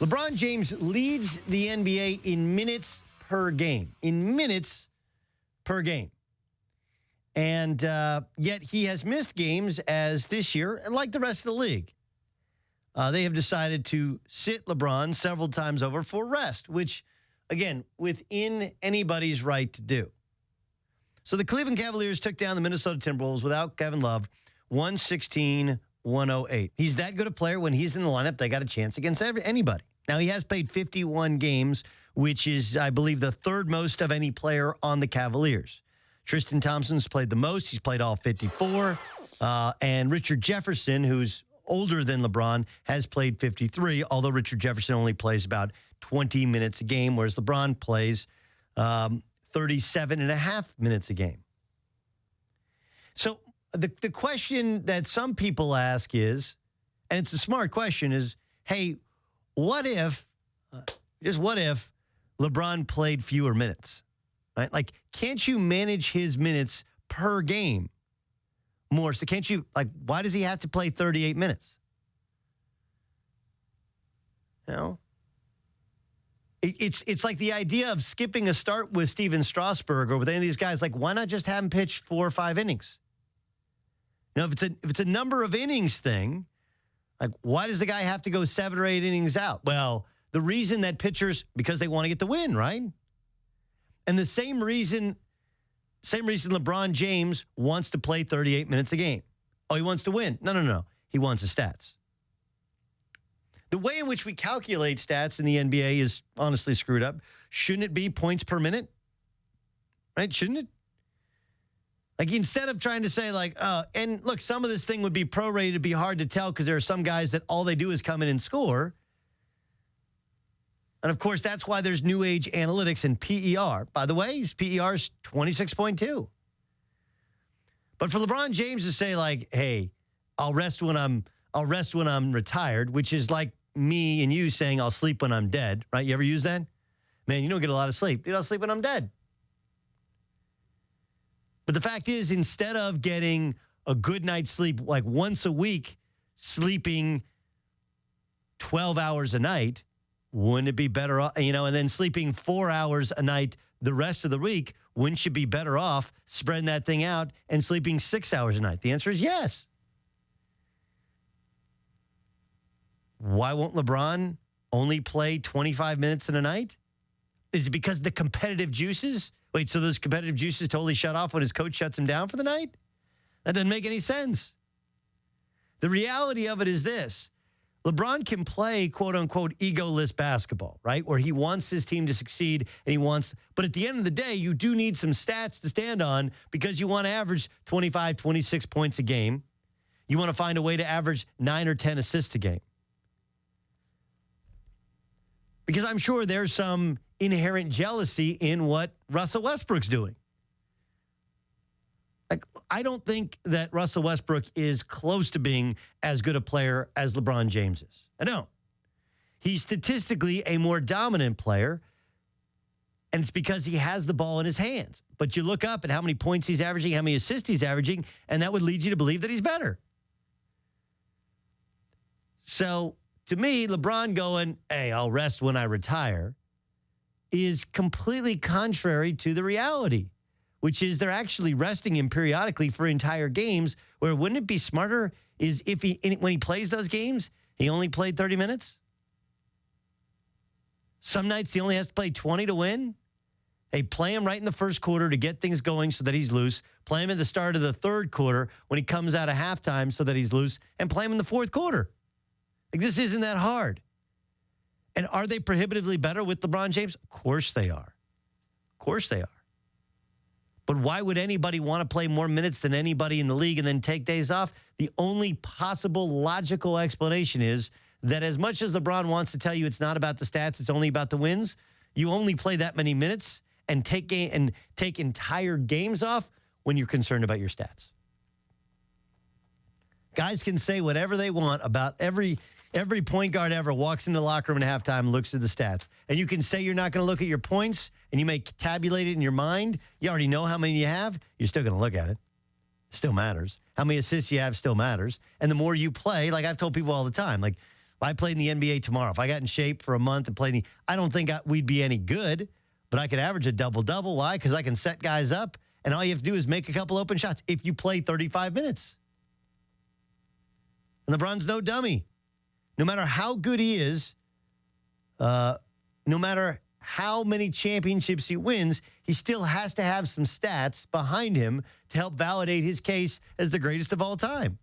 LeBron James leads the NBA in minutes per game. In minutes per game. And yet he has missed games as this year, and like the rest of the league. They have decided to sit LeBron several times over for rest, which, again, within anybody's right to do. So the Cleveland Cavaliers took down the Minnesota Timberwolves without Kevin Love, 116-108. He's that good a player. When he's in the lineup, they got a chance against anybody. Now, he has played 51 games, which is, I believe, the third most of any player on the Cavaliers. Tristan Thompson's played the most. He's played all 54. And Richard Jefferson, who's older than LeBron, has played 53, although Richard Jefferson only plays about 20 minutes a game, whereas LeBron plays 37 and a half minutes a game. So the question that some people ask is, and it's a smart question, is, hey, what if, just what if LeBron played fewer minutes? Right? Like, can't you manage his minutes per game more? So can't you, like, why does he have to play 38 minutes? You know? It's like the idea of skipping a start with Steven Strasburg or with any of these guys. Like, why not just have him pitch 4 or 5 innings? You know, if it's a number of innings thing, like, why does the guy have to go 7 or 8 innings out? Well, the reason that pitchers, because they want to get the win, right? And the same reason LeBron James wants to play 38 minutes a game. Oh, he wants to win. No. He wants the stats. The way in which we calculate stats in the NBA is honestly screwed up. Shouldn't it be points per minute? Right? Shouldn't it? Like, instead of trying to say, like, and look, some of this thing would be prorated, it'd be hard to tell because there are some guys that all they do is come in and score. And, of course, that's why there's new age analytics and PER. By the way, his PER is 26.2. But for LeBron James to say, like, hey, I'll rest when I'm retired, which is like me and you saying I'll sleep when I'm dead, right? You ever use that? Man, you don't get a lot of sleep. Dude, I'll sleep when I'm dead. But the fact is, instead of getting a good night's sleep like once a week, sleeping 12 hours a night, wouldn't it be better off, and then sleeping 4 hours a night the rest of the week, wouldn't you be better off spreading that thing out and sleeping 6 hours a night? The answer is yes. Why won't LeBron only play 25 minutes in a night? Is it because the competitive juices? Wait, so those competitive juices totally shut off when his coach shuts him down for the night? That doesn't make any sense. The reality of it is this. LeBron can play, quote unquote, egoless basketball, right? Where he wants his team to succeed but at the end of the day, you do need some stats to stand on because you want to average 25, 26 points a game. You want to find a way to average 9 or 10 assists a game. Because I'm sure there's some inherent jealousy in what Russell Westbrook's doing. Like, I don't think that Russell Westbrook is close to being as good a player as LeBron James is. I don't. He's statistically a more dominant player, and it's because he has the ball in his hands. But you look up at how many points he's averaging, how many assists he's averaging, and that would lead you to believe that he's better. So, to me, LeBron going, hey, I'll rest when I retire, is completely contrary to the reality, which is they're actually resting him periodically for entire games, where wouldn't it be smarter is if when he plays those games, he only played 30 minutes? Some nights he only has to play 20 to win. Hey, play him right in the first quarter to get things going so that he's loose. Play him at the start of the third quarter when he comes out of halftime so that he's loose, and play him in the fourth quarter. Like, this isn't that hard. And are they prohibitively better with LeBron James? Of course they are. Of course they are. But why would anybody want to play more minutes than anybody in the league and then take days off? The only possible logical explanation is that as much as LeBron wants to tell you it's not about the stats, it's only about the wins, you only play that many minutes and take entire games off when you're concerned about your stats. Guys can say whatever they want about every point guard ever walks into the locker room at halftime and looks at the stats. And you can say you're not going to look at your points, and you may tabulate it in your mind. You already know how many you have. You're still going to look at it. It still matters. How many assists you have still matters. And the more you play, like I've told people all the time, like I played in the NBA tomorrow, if I got in shape for a month and played, I don't think we'd be any good, but I could average a double-double. Why? Because I can set guys up, and all you have to do is make a couple open shots if you play 35 minutes. And LeBron's no dummy. No matter how good he is, no matter how many championships he wins, he still has to have some stats behind him to help validate his case as the greatest of all time.